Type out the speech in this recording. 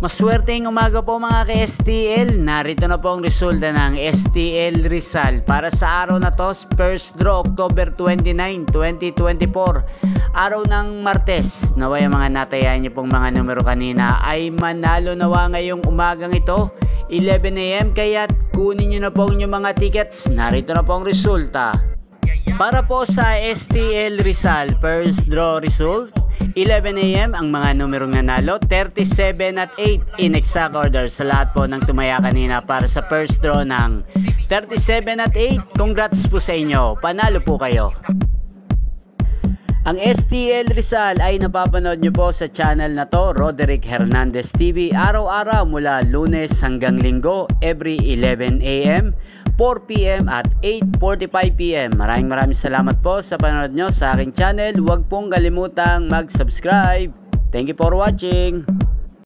Maswerteng umaga po mga ka-STL. Narito na po ang resulta ng STL Rizal para sa araw na to, first draw October 29, 2024. Araw ng Martes. Naway ang mga natayaan niyo pong mga numero kanina ay manalo nawa ngayong umagang ito 11 AM, kaya kunin niyo na po ang inyong mga tickets. Narito na po ang resulta. Para po sa STL Rizal first draw result, 11 AM ang mga numerong nanalo, 37 at 8 in exact order sa lahat po ng tumaya kanina para sa first draw ng 37 at 8. Congrats po sa inyo, panalo po kayo. Ang STL Rizal ay napapanood nyo po sa channel na to, Roderick Hernandez TV, araw-araw mula Lunes hanggang Linggo, every 11 AM, 4 PM at 8:45 PM. Maraming salamat po sa panonood nyo sa aking channel. Huwag pong kalimutang mag-subscribe. Thank you for watching.